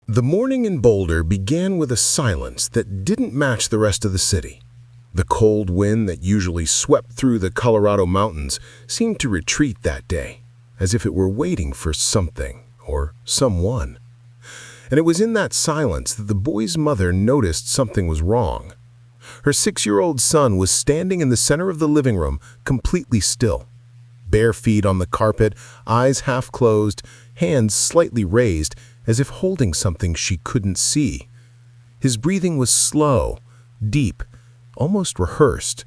The morning in Boulder began with a silence that didn't match the rest of the city. The cold wind that usually swept through the Colorado mountains seemed to retreat that day, as if it were waiting for something or someone. And it was in that silence that the boy's mother noticed something was wrong. Her 6-year-old son was standing in the center of the living room, completely still. Bare feet on the carpet, eyes half closed, hands slightly raised, as if holding something she couldn't see. His breathing was slow, deep, almost rehearsed.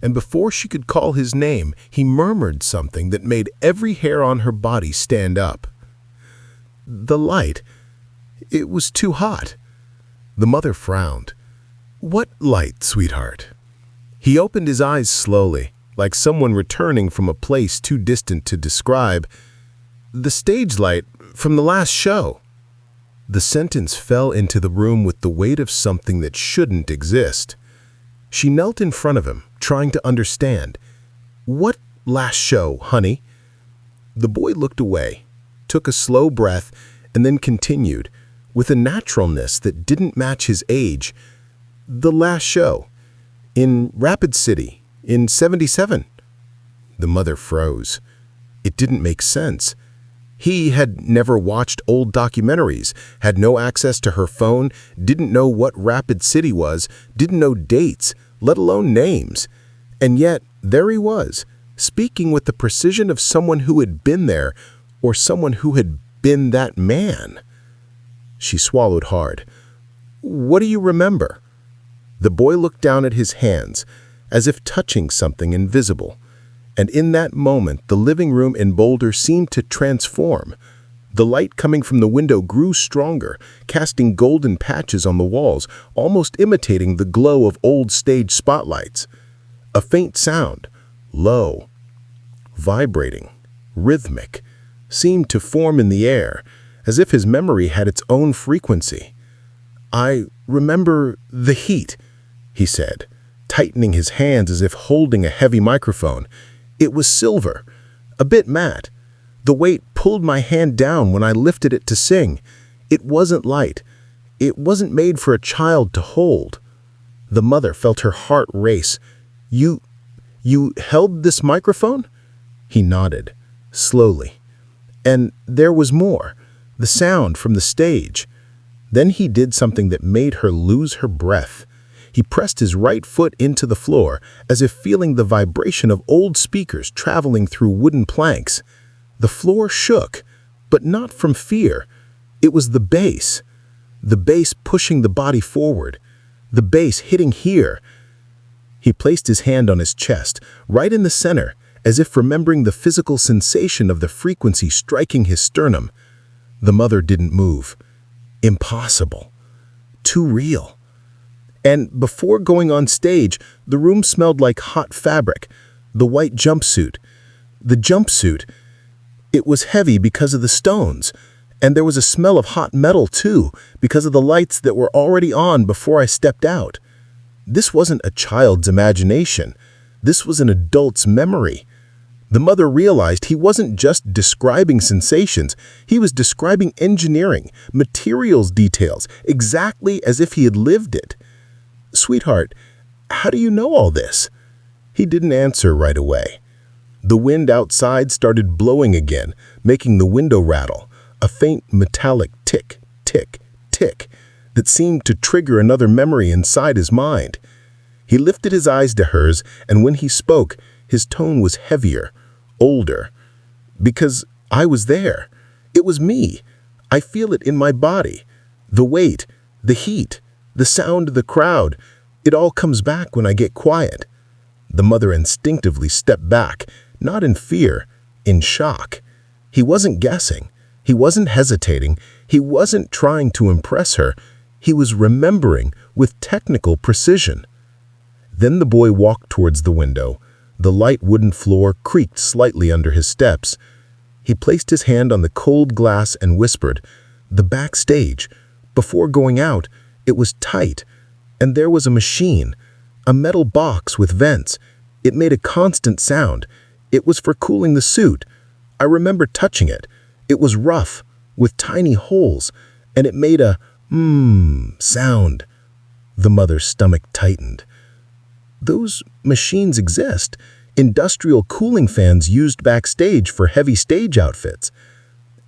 And before she could call his name, he murmured something that made every hair on her body stand up. The light. It was too hot. The mother frowned. "What light, sweetheart?" He opened his eyes slowly, like someone returning from a place too distant to describe. "The stage light from the last show." The sentence fell into the room with the weight of something that shouldn't exist. She knelt in front of him, trying to understand. "What last show, honey?" The boy looked away, took a slow breath, and then continued, with a naturalness that didn't match his age. "The last show. In Rapid City, in '77. The mother froze. It didn't make sense. He had never watched old documentaries, had no access to her phone, didn't know what Rapid City was, didn't know dates, let alone names. And yet, there he was, speaking with the precision of someone who had been there, or someone who had been that man. She swallowed hard. "What do you remember?" The boy looked down at his hands, as if touching something invisible. And in that moment, the living room in Boulder seemed to transform. The light coming from the window grew stronger, casting golden patches on the walls, almost imitating the glow of old stage spotlights. A faint sound, low, vibrating, rhythmic, seemed to form in the air, as if his memory had its own frequency. "I remember the heat," he said, tightening his hands as if holding a heavy microphone. "It was silver, a bit matte. The weight pulled my hand down when I lifted it to sing. It wasn't light. It wasn't made for a child to hold." The mother felt her heart race. You held this microphone?" He nodded, slowly. "And there was more, the sound from the stage." Then he did something that made her lose her breath. He pressed his right foot into the floor, as if feeling the vibration of old speakers traveling through wooden planks. The floor shook, but not from fear. It was the bass pushing the body forward, the bass hitting here. He placed his hand on his chest, right in the center, as if remembering the physical sensation of the frequency striking his sternum. The mother didn't move. Impossible. Too real. And before going on stage, the room smelled like hot fabric, the white jumpsuit. The jumpsuit, it was heavy because of the stones, and there was a smell of hot metal too, because of the lights that were already on before I stepped out. This wasn't a child's imagination. This was an adult's memory. The mother realized he wasn't just describing sensations, he was describing engineering, materials details, exactly as if he had lived it. "Sweetheart, how do you know all this?" He didn't answer right away. The wind outside started blowing again, making the window rattle, a faint metallic tick, tick, tick, that seemed to trigger another memory inside his mind. He lifted his eyes to hers, and when he spoke, his tone was heavier, older. "Because I was there. It was me. I feel it in my body. The weight, the heat, the sound of the crowd, it all comes back when I get quiet." The mother instinctively stepped back, not in fear, in shock. He wasn't guessing. He wasn't hesitating. He wasn't trying to impress her. He was remembering with technical precision. Then the boy walked towards the window. The light wooden floor creaked slightly under his steps. He placed his hand on the cold glass and whispered, "The backstage." Before going out, it was tight, and there was a machine, a metal box with vents. It made a constant sound. It was for cooling the suit. I remember touching it. It was rough, with tiny holes, and it made a sound. The mother's stomach tightened. Those machines exist. Industrial cooling fans used backstage for heavy stage outfits.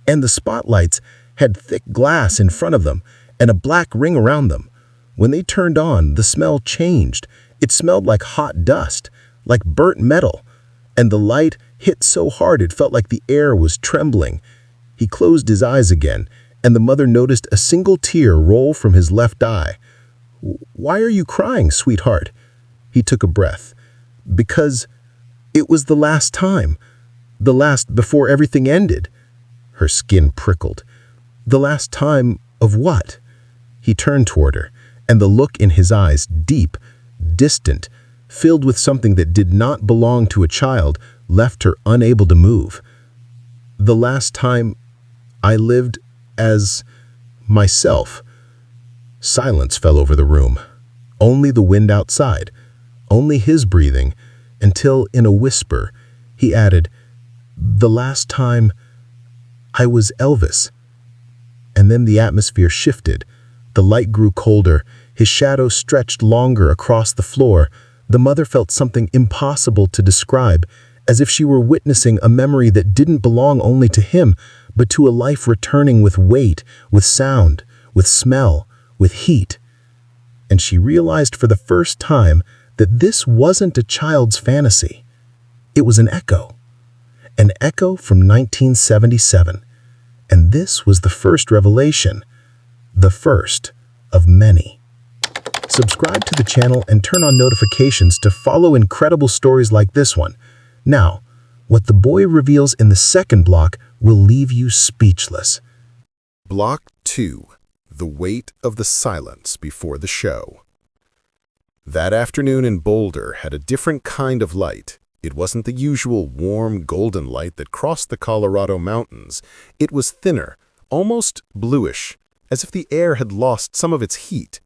And the spotlights had thick glass in front of them and a black ring around them. When they turned on, the smell changed. It smelled like hot dust, like burnt metal, and the light hit so hard it felt like the air was trembling. He closed his eyes again, and the mother noticed a single tear roll from his left eye. "Why are you crying, sweetheart?" He took a breath. "Because it was the last time. The last before everything ended." Her skin prickled. "The last time of what?" He turned toward her, and the look in his eyes, deep, distant, filled with something that did not belong to a child, left her unable to move. "The last time I lived as myself." Silence fell over the room. Only the wind outside, only his breathing, until, in a whisper, he added, "The last time I was Elvis." And then the atmosphere shifted. The light grew colder. His shadow stretched longer across the floor. The mother felt something impossible to describe, as if she were witnessing a memory that didn't belong only to him, but to a life returning with weight, with sound, with smell, with heat. And she realized for the first time that this wasn't a child's fantasy. It was an echo from 1977. And this was the first revelation, the first of many. Subscribe to the channel and turn on notifications to follow incredible stories like this one. Now, what the boy reveals in the second block will leave you speechless. Block 2. The Weight of the Silence Before the Show. That afternoon in Boulder had a different kind of light. It wasn't the usual warm, golden light that crossed the Colorado mountains. It was thinner, almost bluish, as if the air had lost some of its heat.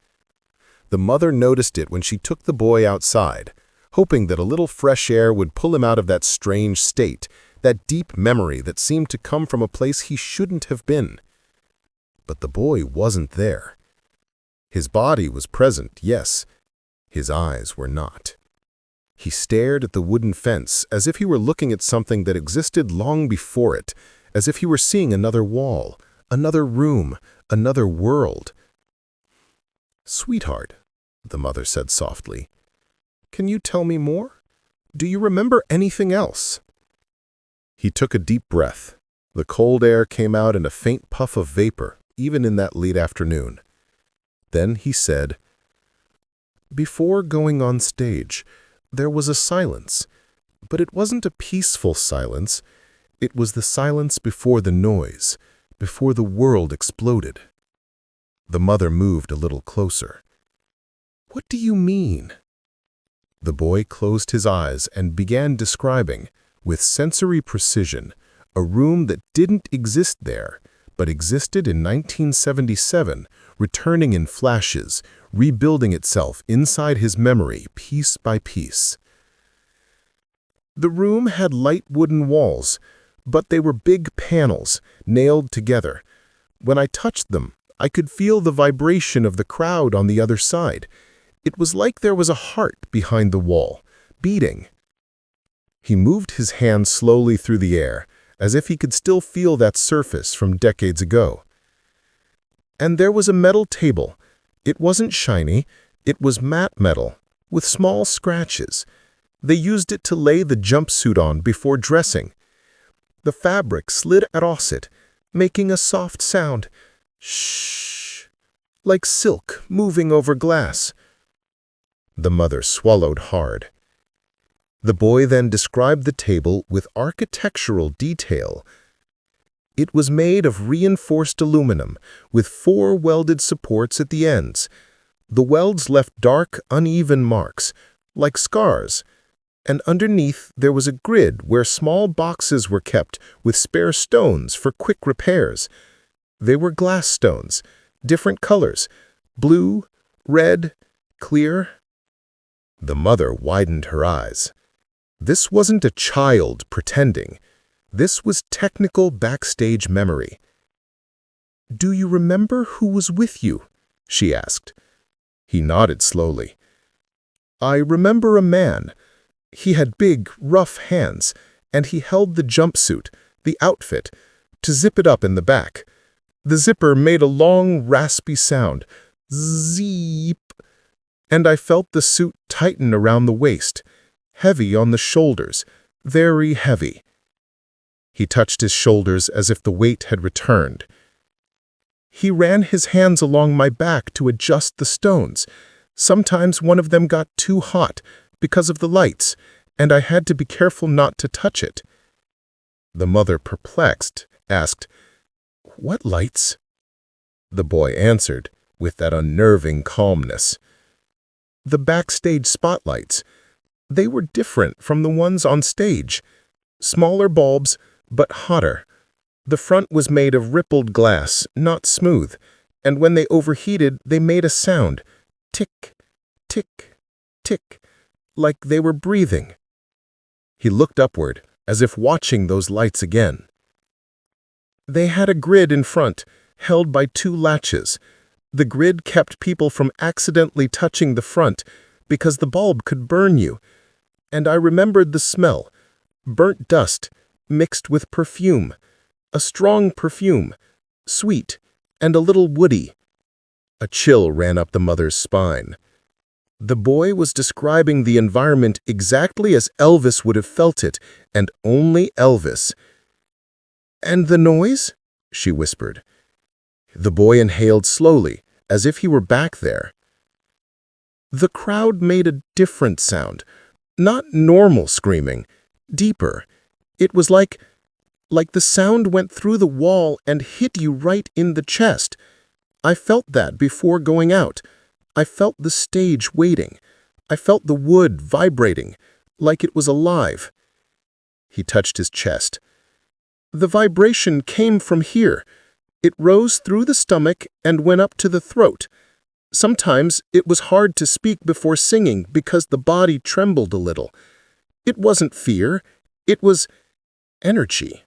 The mother noticed it when she took the boy outside, hoping that a little fresh air would pull him out of that strange state, that deep memory that seemed to come from a place he shouldn't have been. But the boy wasn't there. His body was present, yes. His eyes were not. He stared at the wooden fence as if he were looking at something that existed long before it, as if he were seeing another wall, another room, another world. "Sweetheart," the mother said softly, "can you tell me more? Do you remember anything else?" He took a deep breath. The cold air came out in a faint puff of vapor, even in that late afternoon. Then he said, "Before going on stage, there was a silence, but it wasn't a peaceful silence. It was the silence before the noise, before the world exploded." The mother moved a little closer. "What do you mean?" The boy closed his eyes and began describing, with sensory precision, a room that didn't exist there, but existed in 1977, returning in flashes, rebuilding itself inside his memory piece by piece. The room had light wooden walls, but they were big panels, nailed together. When I touched them, I could feel the vibration of the crowd on the other side. It was like there was a heart behind the wall, beating. He moved his hand slowly through the air, as if he could still feel that surface from decades ago. And there was a metal table. It wasn't shiny, it was matte metal, with small scratches. They used it to lay the jumpsuit on before dressing. The fabric slid across it, making a soft sound. Shh, like silk moving over glass. The mother swallowed hard. The boy then described the table with architectural detail. It was made of reinforced aluminum, with 4 welded supports at the ends. The welds left dark, uneven marks, like scars, and underneath there was a grid where small boxes were kept with spare stones for quick repairs. They were glass stones, different colors, blue, red, clear. The mother widened her eyes. This wasn't a child pretending. This was technical backstage memory. "Do you remember who was with you?" she asked. He nodded slowly. "I remember a man. He had big, rough hands, and he held the jumpsuit, the outfit, to zip it up in the back. The zipper made a long, raspy sound, zeep, and I felt the suit tighten around the waist, heavy on the shoulders, very heavy." He touched his shoulders as if the weight had returned. "He ran his hands along my back to adjust the stones. Sometimes one of them got too hot because of the lights, and I had to be careful not to touch it." The mother, perplexed, asked, "What lights?" The boy answered, with that unnerving calmness, "The backstage spotlights. They were different from the ones on stage. Smaller bulbs, but hotter. The front was made of rippled glass, not smooth, and when they overheated, they made a sound, tick, tick, tick, like they were breathing." He looked upward, as if watching those lights again. "They had a grid in front, held by 2 latches. The grid kept people from accidentally touching the front because the bulb could burn you. And I remembered the smell, burnt dust mixed with perfume, a strong perfume, sweet and a little woody." A chill ran up the mother's spine. The boy was describing the environment exactly as Elvis would have felt it, and only Elvis. "And the noise?" she whispered. The boy inhaled slowly, as if he were back there. "The crowd made a different sound, not normal screaming, deeper. It was like the sound went through the wall and hit you right in the chest. I felt that before going out. I felt the stage waiting. I felt the wood vibrating, like it was alive." He touched his chest. "The vibration came from here. It rose through the stomach and went up to the throat. Sometimes it was hard to speak before singing because the body trembled a little. It wasn't fear. It was energy."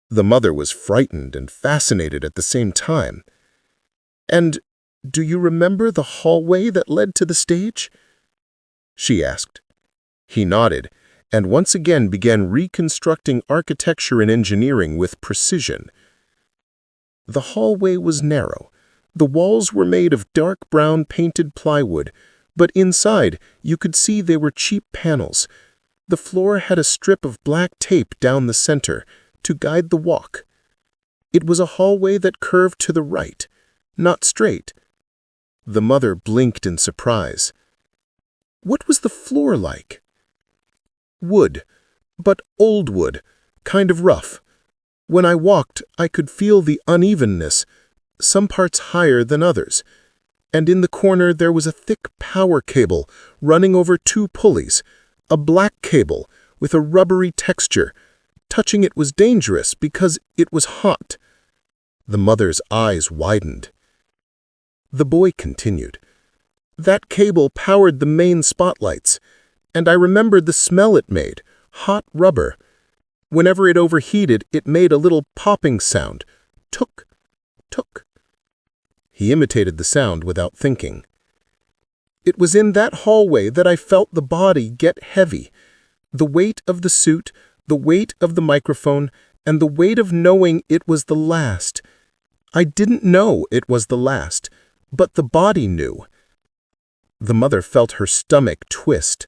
The mother was frightened and fascinated at the same time. "And do you remember the hallway that led to the stage?" she asked. He nodded, and once again began reconstructing architecture and engineering with precision. The hallway was narrow. The walls were made of dark brown painted plywood, but inside you could see they were cheap panels. The floor had a strip of black tape down the center to guide the walk. It was a hallway that curved to the right, not straight. The mother blinked in surprise. "What was the floor like?" "Wood, but old wood, kind of rough. When I walked, I could feel the unevenness, some parts higher than others. And in the corner there was a thick power cable running over 2 pulleys, a black cable with a rubbery texture. Touching it was dangerous because it was hot." The mother's eyes widened. The boy continued. "That cable powered the main spotlights, and I remembered the smell it made, hot rubber. Whenever it overheated, it made a little popping sound, tuk, tuk." He imitated the sound without thinking. "It was in that hallway that I felt the body get heavy. The weight of the suit, the weight of the microphone, and the weight of knowing it was the last. I didn't know it was the last, but the body knew." The mother felt her stomach twist.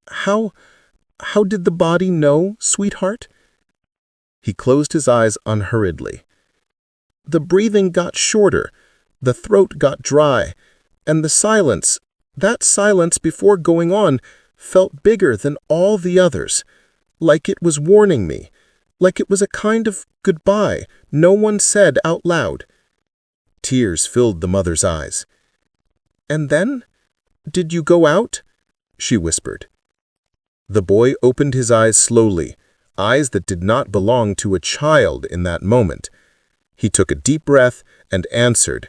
How did the body know, sweetheart?" He closed his eyes unhurriedly. "The breathing got shorter, the throat got dry, and the silence, that silence before going on, felt bigger than all the others, like it was warning me, like it was a kind of goodbye no one said out loud." Tears filled the mother's eyes. "And then? Did you go out?" she whispered. The boy opened his eyes slowly, eyes that did not belong to a child in that moment. He took a deep breath and answered,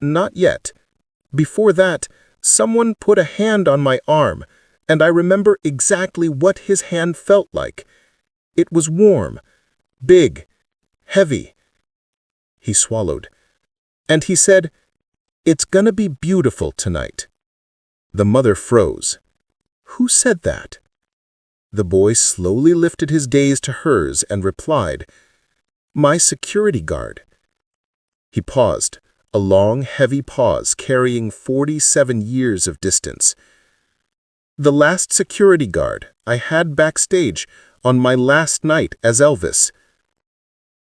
"Not yet. Before that, someone put a hand on my arm, and I remember exactly what his hand felt like. It was warm, big, heavy, He swallowed. "And he said, 'It's gonna be beautiful tonight.'" The mother froze. "Who said that?" The boy slowly lifted his gaze to hers and replied, "My security guard." He paused, a long, heavy pause carrying 47 years of distance. "The last security guard I had backstage on my last night as Elvis."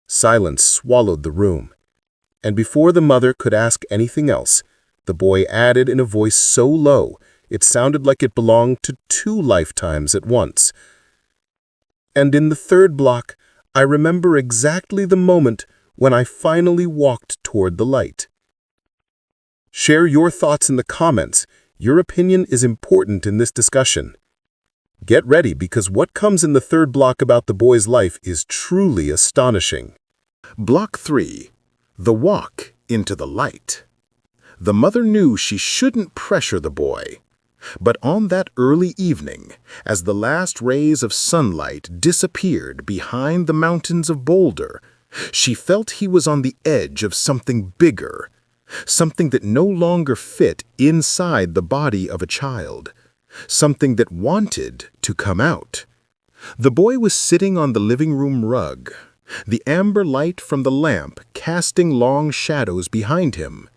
Silence swallowed the room, and before the mother could ask anything else, the boy added in a voice so low it sounded like it belonged to 2 lifetimes at once. "And in the 3rd block, I remember exactly the moment when I finally walked toward the light." Share your thoughts in the comments. Your opinion is important in this discussion. Get ready, because what comes in the 3rd block about the boy's life is truly astonishing. Block 3. The Walk into the Light. The mother knew she shouldn't pressure the boy. But on that early evening, as the last rays of sunlight disappeared behind the mountains of Boulder, she felt he was on the edge of something bigger, something that no longer fit inside the body of a child, something that wanted to come out. The boy was sitting on the living room rug, the amber light from the lamp casting long shadows behind him.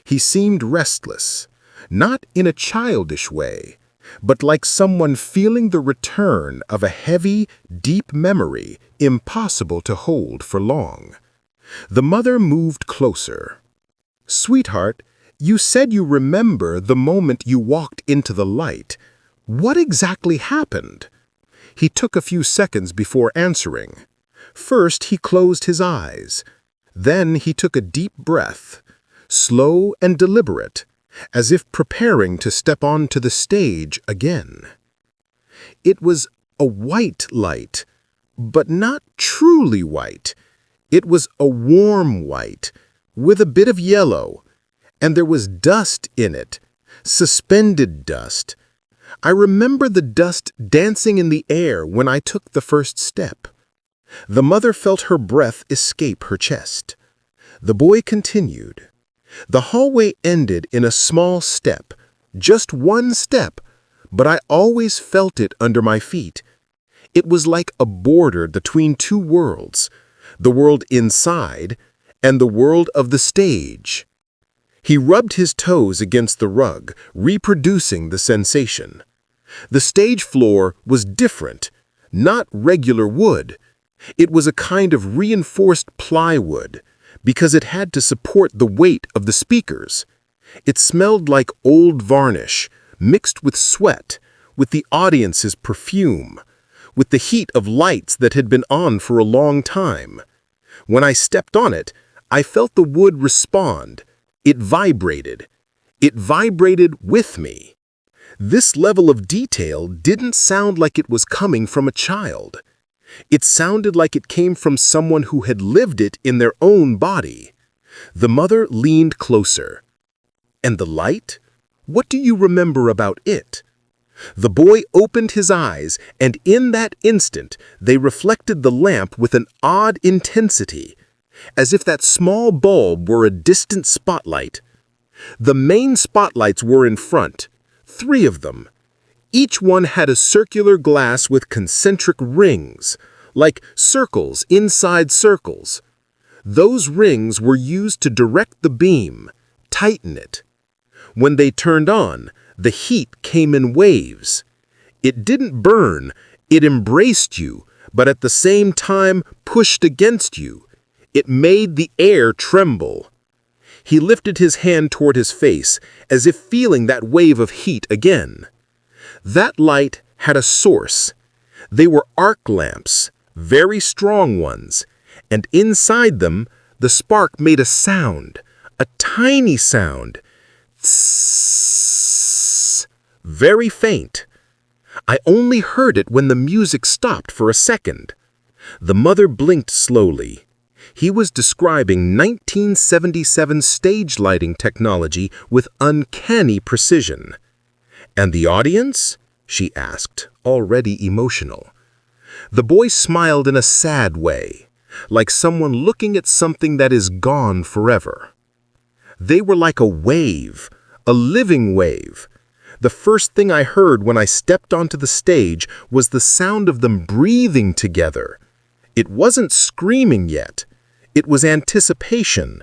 He seemed restless, not in a childish way, but like someone feeling the return of a heavy, deep memory impossible to hold for long. The mother moved closer. "Sweetheart, you said you remember the moment you walked into the light. What exactly happened?" He took a few seconds before answering. First, he closed his eyes. Then he took a deep breath, slow and deliberate, as if preparing to step onto the stage again. It was a white light, but not truly white. It was a warm white, with a bit of yellow, and there was dust in it, suspended dust. I remember the dust dancing in the air when I took the first step. The mother felt her breath escape her chest. The boy continued. "The hallway ended in a small step, just one step, but I always felt it under my feet. It was like a border between 2 worlds, the world inside and the world of the stage." He rubbed his toes against the rug, reproducing the sensation. The stage floor was different, not regular wood. It was a kind of reinforced plywood, because it had to support the weight of the speakers. It smelled like old varnish, mixed with sweat, with the audience's perfume, with the heat of lights that had been on for a long time. When I stepped on it, I felt the wood respond. It vibrated. It vibrated with me. This level of detail didn't sound like it was coming from a child. It sounded like it came from someone who had lived it in their own body. The mother leaned closer. "And the light? What do you remember about it?" The boy opened his eyes, and in that instant they reflected the lamp with an odd intensity, as if that small bulb were a distant spotlight. The main spotlights were in front, 3 of them. Each one had a circular glass with concentric rings, like circles inside circles. Those rings were used to direct the beam, tighten it. When they turned on, the heat came in waves. It didn't burn, it embraced you, but at the same time pushed against you. It made the air tremble. He lifted his hand toward his face, as if feeling that wave of heat again. That light had a source. They were arc lamps, very strong ones, and inside them the spark made a sound, a tiny sound. Tss, very faint. I only heard it when the music stopped for a second. The mother blinked slowly. He was describing 1977 stage lighting technology with uncanny precision. "And the audience?" she asked, already emotional. The boy smiled in a sad way. like someone looking at something that is gone forever. They were like a wave, a living wave. The first thing I heard when I stepped onto the stage was the sound of them breathing together. It wasn't screaming yet. It was anticipation.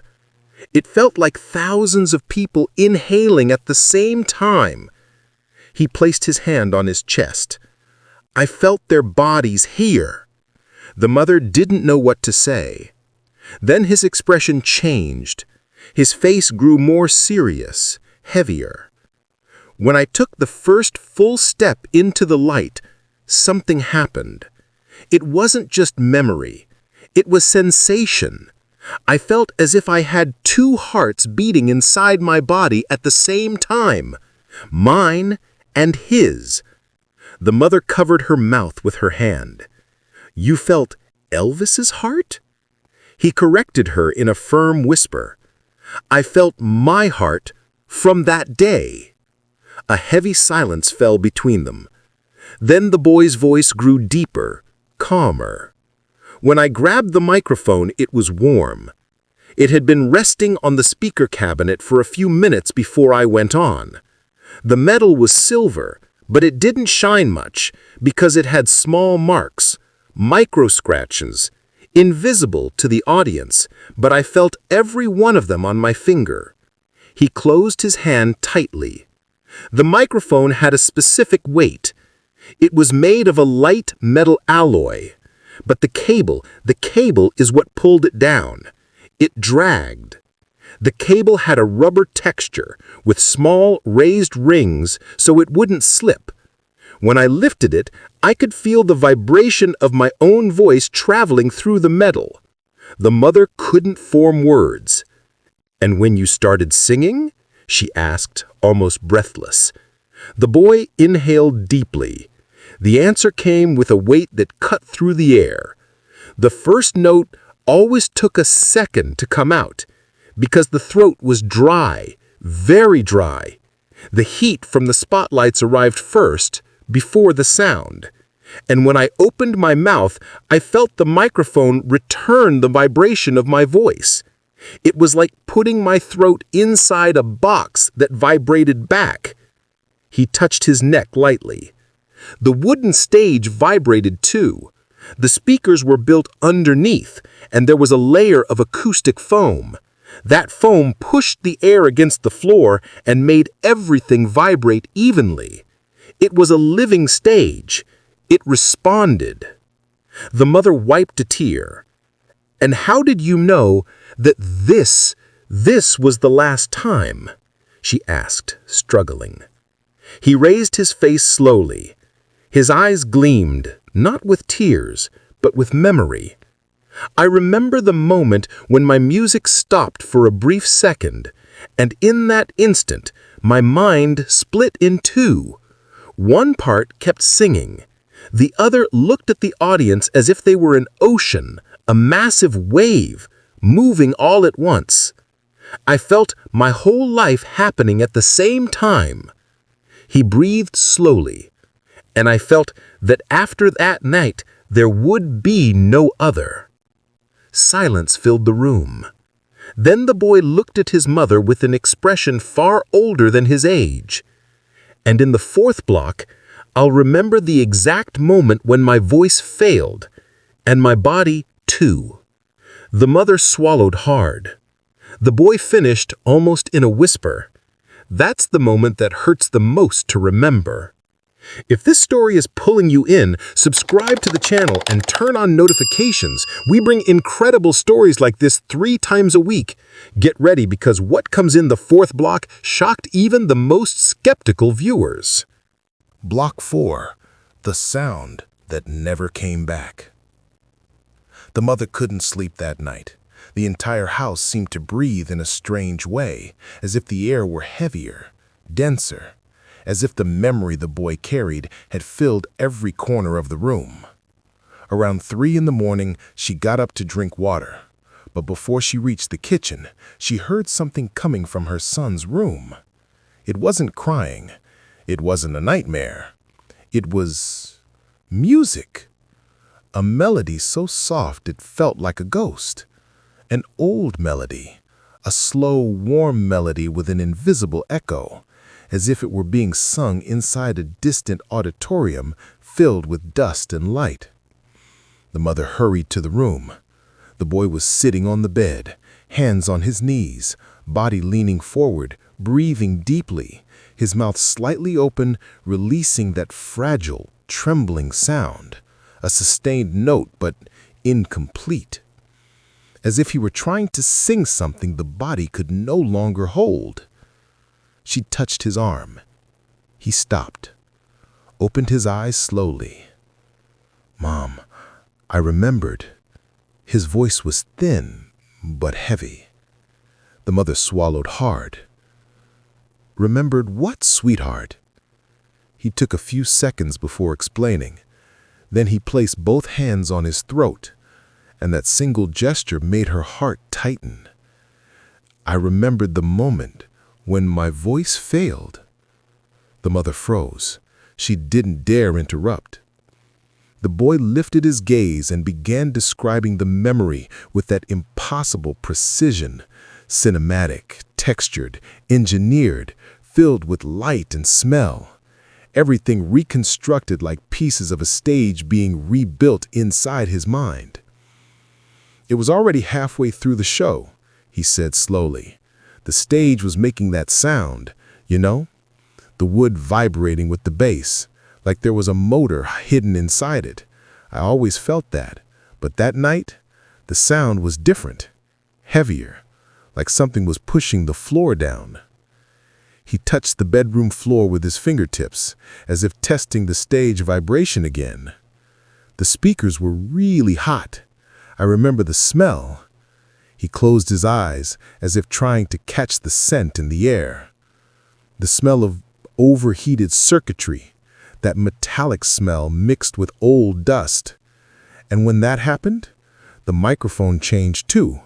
It felt like thousands of people inhaling at the same time. He placed his hand on his chest. I felt their bodies here. The mother didn't know what to say. Then his expression changed. His face grew more serious, heavier. When I took the first full step into the light, something happened. It wasn't just memory. It was sensation. I felt as if I had two hearts beating inside my body at the same time, mine and his. The mother covered her mouth with her hand. You felt Elvis's heart? He corrected her in a firm whisper. I felt my heart from that day. A heavy silence fell between them. Then the boy's voice grew deeper, calmer. When I grabbed the microphone, it was warm. It had been resting on the speaker cabinet for a few minutes before I went on. The metal was silver, but it didn't shine much because it had small marks, micro scratches, invisible to the audience, but I felt every one of them on my finger. He closed his hand tightly. The microphone had a specific weight. It was made of a light metal alloy, but the cable is what pulled it down. It dragged. The cable had a rubber texture with small raised rings so it wouldn't slip. When I lifted it, I could feel the vibration of my own voice traveling through the metal. The mother couldn't form words. "And when you started singing?" she asked, almost breathless. The boy inhaled deeply. The answer came with a weight that cut through the air. The first note always took a second to come out, because the throat was dry, very dry. The heat from the spotlights arrived first, before the sound. And when I opened my mouth, I felt the microphone return the vibration of my voice. It was like putting my throat inside a box that vibrated back. He touched his neck lightly. The wooden stage vibrated too. The speakers were built underneath, and there was a layer of acoustic foam. That foam pushed the air against the floor and made everything vibrate evenly. It was a living stage. It responded. The mother wiped a tear. "And how did you know that this was the last time?" she asked, struggling. He raised his face slowly. His eyes gleamed, not with tears, but with memory. I remember the moment when my music stopped for a brief second, and in that instant, my mind split in two. One part kept singing. The other looked at the audience as if they were an ocean, a massive wave, moving all at once. I felt my whole life happening at the same time. He breathed slowly, and I felt that after that night, there would be no other. Silence filled the room. Then the boy looked at his mother with an expression far older than his age. And in the fourth block, I'll remember the exact moment when my voice failed, and my body too. The mother swallowed hard. The boy finished almost in a whisper. That's the moment that hurts the most to remember. If this story is pulling you in, subscribe to the channel and turn on notifications. We bring incredible stories like this 3 times a week. Get ready, because what comes in the fourth block shocked even the most skeptical viewers. Block 4. The Sound That Never Came Back. The mother couldn't sleep that night. The entire house seemed to breathe in a strange way, as if the air were heavier, denser, as if the memory the boy carried had filled every corner of the room. Around 3 in the morning, she got up to drink water. But before she reached the kitchen, she heard something coming from her son's room. It wasn't crying. It wasn't a nightmare. It was music. a melody so soft it felt like a ghost. An old melody, a slow, warm melody with an invisible echo, as if it were being sung inside a distant auditorium filled with dust and light. The mother hurried to the room. The boy was sitting on the bed, hands on his knees, body leaning forward, breathing deeply, his mouth slightly open, releasing that fragile, trembling sound, a sustained note but incomplete. As if he were trying to sing something the body could no longer hold. She touched his arm. He stopped, opened his eyes slowly. "Mom," I remembered. His voice was thin, but heavy. The mother swallowed hard. "Remembered what, sweetheart?" He took a few seconds before explaining. Then he placed both hands on his throat, and that single gesture made her heart tighten. "I remembered the moment when my voice failed." The mother froze. She didn't dare interrupt. The boy lifted his gaze and began describing the memory with that impossible precision, cinematic, textured, engineered, filled with light and smell. Everything reconstructed like pieces of a stage being rebuilt inside his mind. "It was already halfway through the show," he said slowly. "The stage was making that sound, you know? The wood vibrating with the bass, like there was a motor hidden inside it. I always felt that, but that night, the sound was different, heavier, like something was pushing the floor down." He touched the bedroom floor with his fingertips, as if testing the stage vibration again. The speakers were really hot. I remember the smell. He closed his eyes, as if trying to catch the scent in the air. The smell of overheated circuitry, that metallic smell mixed with old dust. And when that happened, the microphone changed too.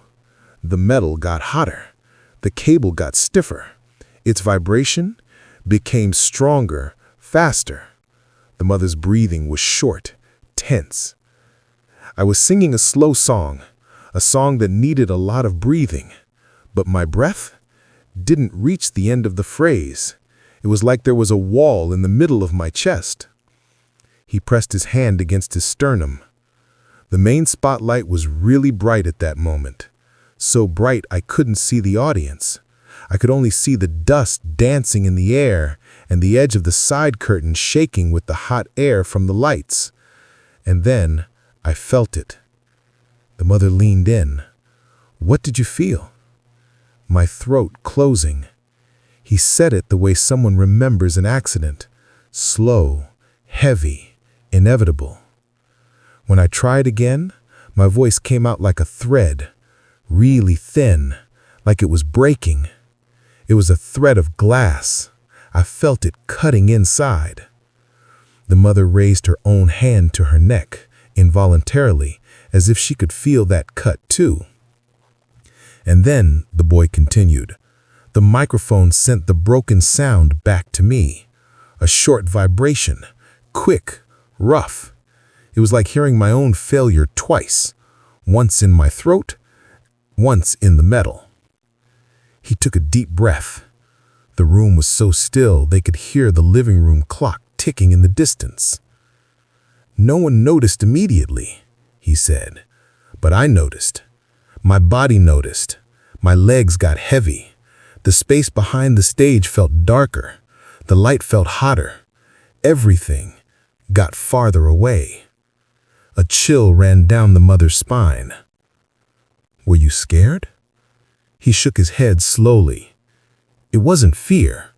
The metal got hotter. The cable got stiffer. Its vibration became stronger, faster. The mother's breathing was short, tense. I was singing a slow song, a song that needed a lot of breathing, but my breath didn't reach the end of the phrase. It was like there was a wall in the middle of my chest. He pressed his hand against his sternum. The main spotlight was really bright at that moment, so bright I couldn't see the audience. I could only see the dust dancing in the air and the edge of the side curtain shaking with the hot air from the lights. And then I felt it. The mother leaned in. "What did you feel?" My throat closing. He said it the way someone remembers an accident. Slow, heavy, inevitable. When I tried again, my voice came out like a thread, really thin, like it was breaking. It was a thread of glass. I felt it cutting inside. The mother raised her own hand to her neck, involuntarily, as if she could feel that cut too. And then the boy continued. The microphone sent the broken sound back to me. A short vibration, quick, rough. It was like hearing my own failure twice, once in my throat, once in the metal. He took a deep breath. The room was so still they could hear the living room clock ticking in the distance. "No one noticed immediately," he said, "but I noticed. My body noticed. My legs got heavy. The space behind the stage felt darker. The light felt hotter. Everything got farther away." A chill ran down the mother's spine. "Were you scared?" He shook his head slowly. It wasn't fear.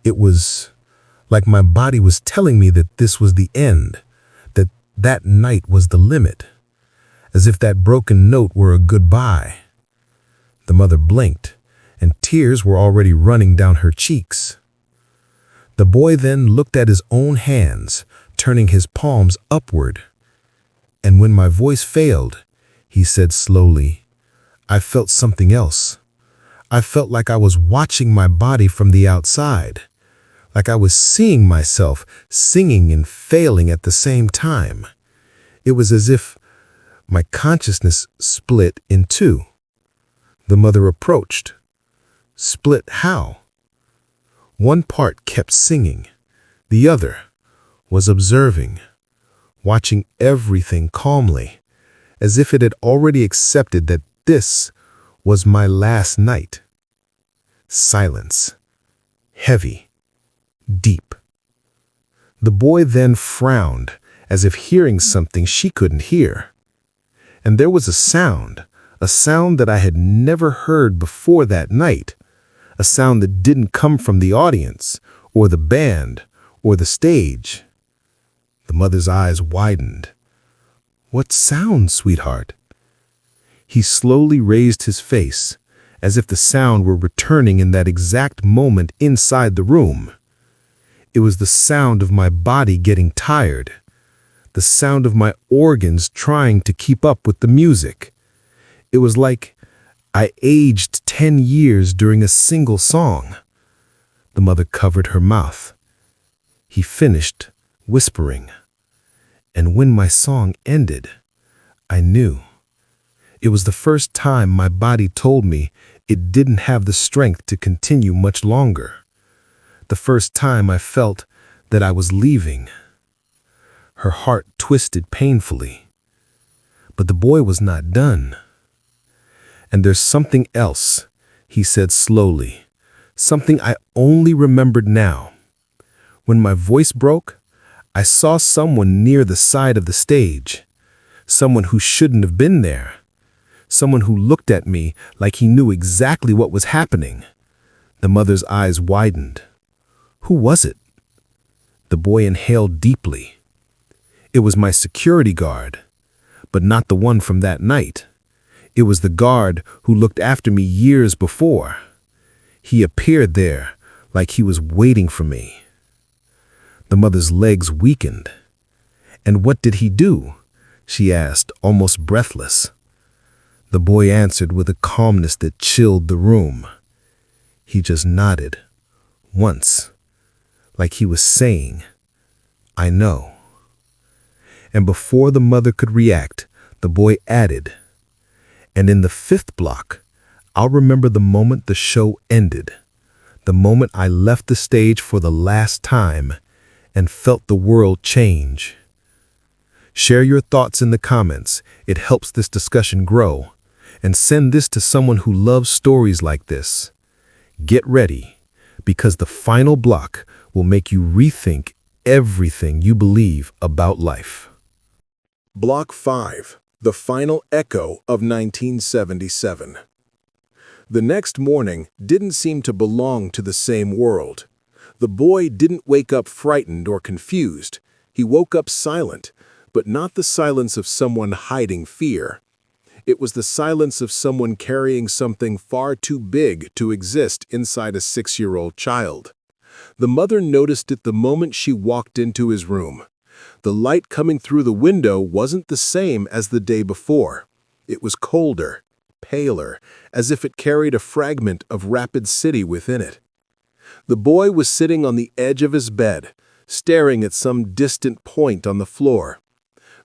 It was like my body was telling me that this was the end, that that night was the limit, as if that broken note were a goodbye. The mother blinked, and tears were already running down her cheeks. The boy then looked at his own hands, turning his palms upward. And when my voice failed, he said slowly, "I felt something else. I felt like I was watching my body from the outside, like I was seeing myself singing and failing at the same time. It was as if my consciousness split in two. The mother approached. Split how? One part kept singing. The other was observing, watching everything calmly, as if it had already accepted that this was my last night. Silence. Heavy. Deep. The boy then frowned, as if hearing something she couldn't hear. And there was a sound that I had never heard before that night, a sound that didn't come from the audience, or the band, or the stage. The mother's eyes widened. "What sound, sweetheart?" He slowly raised his face, as if the sound were returning in that exact moment inside the room. It was the sound of my body getting tired, the sound of my organs trying to keep up with the music. It was like I aged 10 years during a single song. The mother covered her mouth. He finished, whispering. And when my song ended, I knew. It was the first time my body told me it didn't have the strength to continue much longer. The first time I felt that I was leaving. Her heart twisted painfully. But the boy was not done. "And there's something else," he said slowly, "something I only remembered now. When my voice broke, I saw someone near the side of the stage, someone who shouldn't have been there, someone who looked at me like he knew exactly what was happening." The mother's eyes widened. "Who was it?" The boy inhaled deeply. "It was my security guard, but not the one from that night. It was the guard who looked after me years before. He appeared there like he was waiting for me." The mother's legs weakened. "And what did he do?" she asked, almost breathless. The boy answered with a calmness that chilled the room. He just nodded, once, like he was saying, "I know." And before the mother could react, the boy added, "And in the 5th block, I'll remember the moment the show ended, the moment I left the stage for the last time and felt the world change." Share your thoughts in the comments. It helps this discussion grow. And send this to someone who loves stories like this. Get ready, because the final block will make you rethink everything you believe about life. Block 5. The Final Echo of 1977. The next morning didn't seem to belong to the same world. The boy didn't wake up frightened or confused. He woke up silent, but not the silence of someone hiding fear. It was the silence of someone carrying something far too big to exist inside a 6-year-old child. The mother noticed it the moment she walked into his room. The light coming through the window wasn't the same as the day before. It was colder, paler, as if it carried a fragment of Rapid City within it. The boy was sitting on the edge of his bed, staring at some distant point on the floor.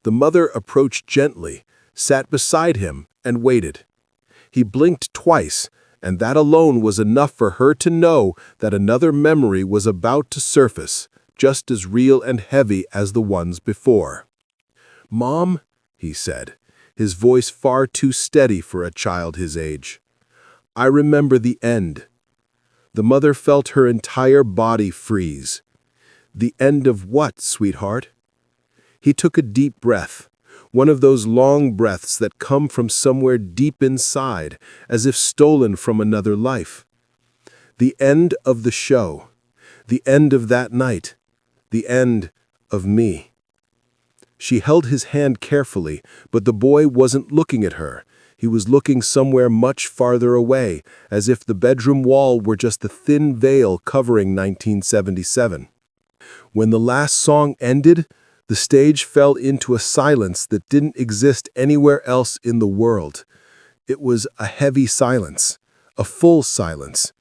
The mother approached gently, sat beside him, and waited. He blinked twice, and that alone was enough for her to know that another memory was about to surface, just as real and heavy as the ones before. "Mom," he said, his voice far too steady for a child his age. "I remember the end." The mother felt her entire body freeze. "The end of what, sweetheart?" He took a deep breath. One of those long breaths that come from somewhere deep inside, as if stolen from another life. "The end of the show. The end of that night. The end of me." She held his hand carefully, but the boy wasn't looking at her. He was looking somewhere much farther away, as if the bedroom wall were just a thin veil covering 1977. When the last song ended, the stage fell into a silence that didn't exist anywhere else in the world. It was a heavy silence, a full silence.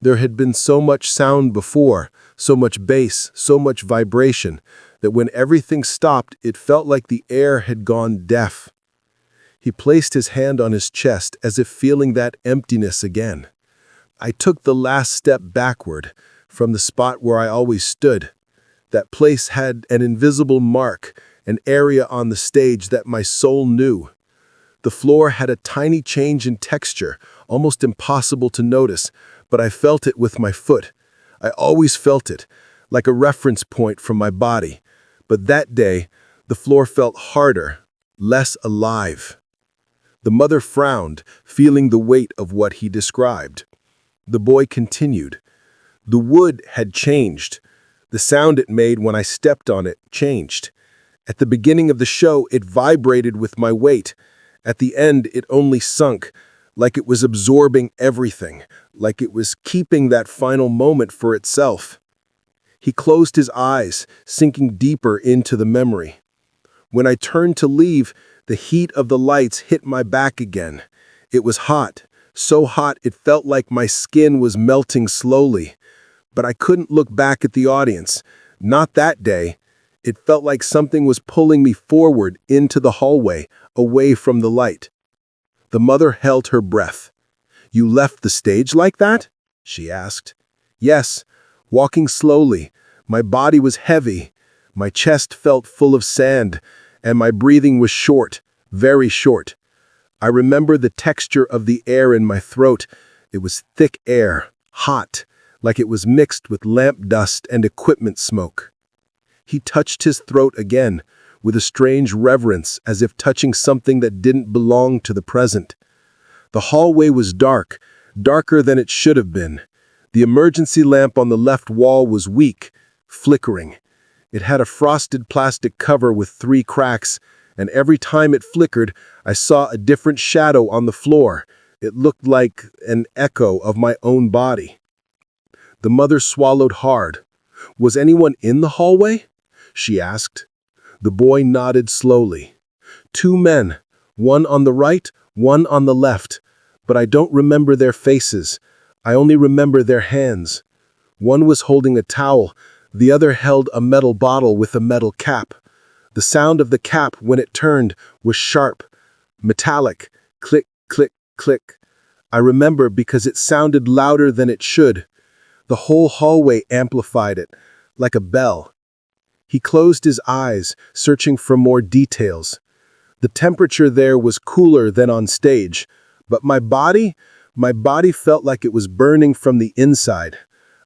There had been so much sound before, so much bass, so much vibration, that when everything stopped, it felt like the air had gone deaf. He placed his hand on his chest as if feeling that emptiness again. I took the last step backward from the spot where I always stood. That place had an invisible mark, an area on the stage that my soul knew. The floor had a tiny change in texture, almost impossible to notice, but I felt it with my foot. I always felt it, like a reference point from my body. But that day, the floor felt harder, less alive. The mother frowned, feeling the weight of what he described. The boy continued. The wood had changed. The sound it made when I stepped on it changed. At the beginning of the show, it vibrated with my weight. At the end, it only sunk, like it was absorbing everything, like it was keeping that final moment for itself. He closed his eyes, sinking deeper into the memory. When I turned to leave, the heat of the lights hit my back again. It was hot, so hot it felt like my skin was melting slowly. But I couldn't look back at the audience. Not that day. It felt like something was pulling me forward into the hallway, away from the light. The mother held her breath. "You left the stage like that?" she asked. "Yes, walking slowly. My body was heavy. My chest felt full of sand, and my breathing was short, very short. I remember the texture of the air in my throat. It was thick air, hot, like it was mixed with lamp dust and equipment smoke." He touched his throat again, with a strange reverence, as if touching something that didn't belong to the present. The hallway was dark, darker than it should have been. The emergency lamp on the left wall was weak, flickering. It had a frosted plastic cover with 3 cracks, and every time it flickered, I saw a different shadow on the floor. It looked like an echo of my own body. The mother swallowed hard. "Was anyone in the hallway?" she asked. The boy nodded slowly. 2 men, one on the right, one on the left, but I don't remember their faces. I only remember their hands. One was holding a towel, the other held a metal bottle with a metal cap. The sound of the cap when it turned was sharp, metallic, click, click, click. I remember because it sounded louder than it should. The whole hallway amplified it, like a bell. He closed his eyes, searching for more details. The temperature there was cooler than on stage, but my body felt like it was burning from the inside.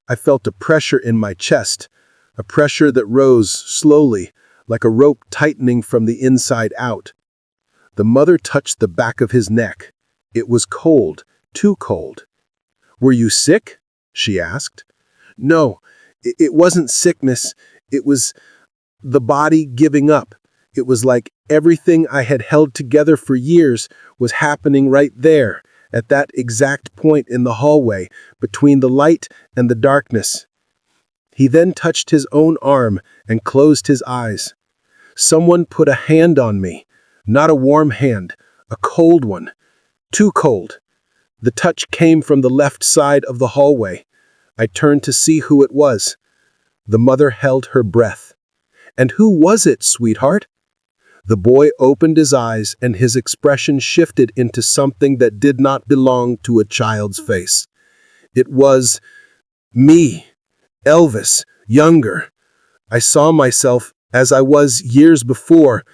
I felt a pressure in my chest, a pressure that rose slowly, like a rope tightening from the inside out. The mother touched the back of his neck. It was cold, too cold. "Were you sick?" she asked. "No, it wasn't sickness. It was the body giving up. It was like everything I had held together for years was happening right there, at that exact point in the hallway, between the light and the darkness." He then touched his own arm and closed his eyes. Someone put a hand on me, not a warm hand, a cold one, too cold. The touch came from the left side of the hallway. I turned to see who it was. The mother held her breath. "And who was it, sweetheart?" The boy opened his eyes and his expression shifted into something that did not belong to a child's face. It was me, Elvis, younger. I saw myself as I was years before.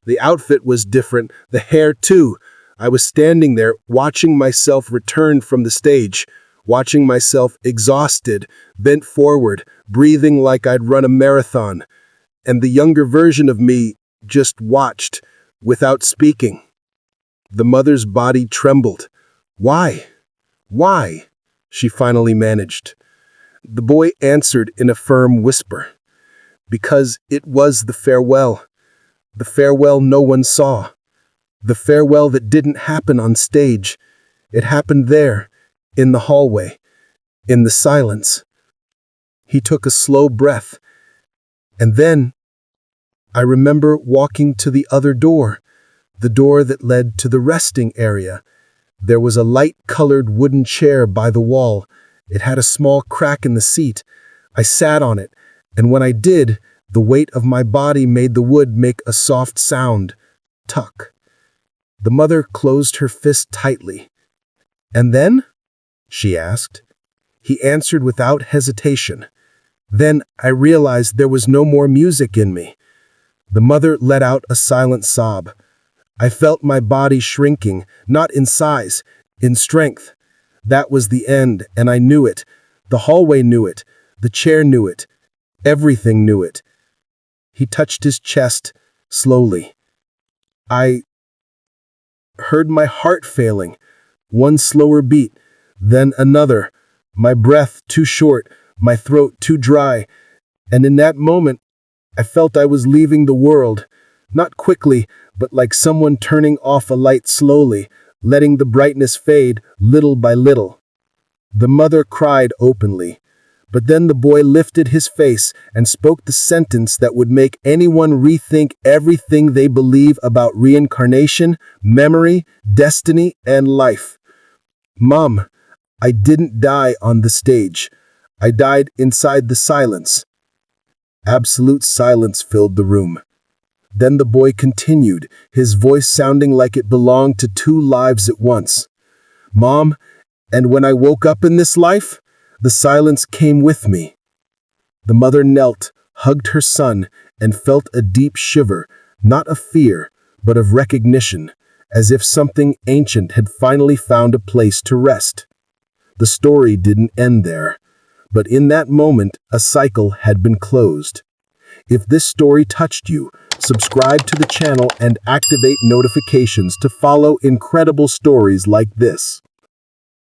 The outfit was different, the hair too. I was standing there watching myself return from the stage, watching myself exhausted, bent forward, breathing like I'd run a marathon. And the younger version of me just watched, without speaking. The mother's body trembled. "Why? Why?" she finally managed. The boy answered in a firm whisper. "Because it was the farewell. The farewell no one saw. The farewell that didn't happen on stage. It happened there, in the hallway, in the silence." He took a slow breath. "And then I remember walking to the other door, the door that led to the resting area. There was a light-colored wooden chair by the wall. It had a small crack in the seat. I sat on it, and when I did, The weight of my body made the wood make a soft sound. Tuck. The mother closed her fist tightly. "And then?" she asked. He answered without hesitation. Then I realized there was no more music in me. The mother let out a silent sob. I felt my body shrinking, not in size, in strength. That was the end, and I knew it. The hallway knew it. The chair knew it. Everything knew it. He touched his chest, slowly. I heard my heart failing. One slower beat, then another. My breath too short, my throat too dry. And in that moment, I felt I was leaving the world. Not quickly, but like someone turning off a light slowly, letting the brightness fade little by little. The mother cried openly. But then the boy lifted his face and spoke the sentence that would make anyone rethink everything they believe about reincarnation, memory, destiny, and life. "Mom, I didn't die on the stage. I died inside the silence." Absolute silence filled the room. Then the boy continued, his voice sounding like it belonged to two lives at once. "Mom, and when I woke up in this life, the silence came with me." The mother knelt, hugged her son, and felt a deep shiver, not of fear, but of recognition, as if something ancient had finally found a place to rest. The story didn't end there, but in that moment, a cycle had been closed. If this story touched you, subscribe to the channel and activate notifications to follow incredible stories like this.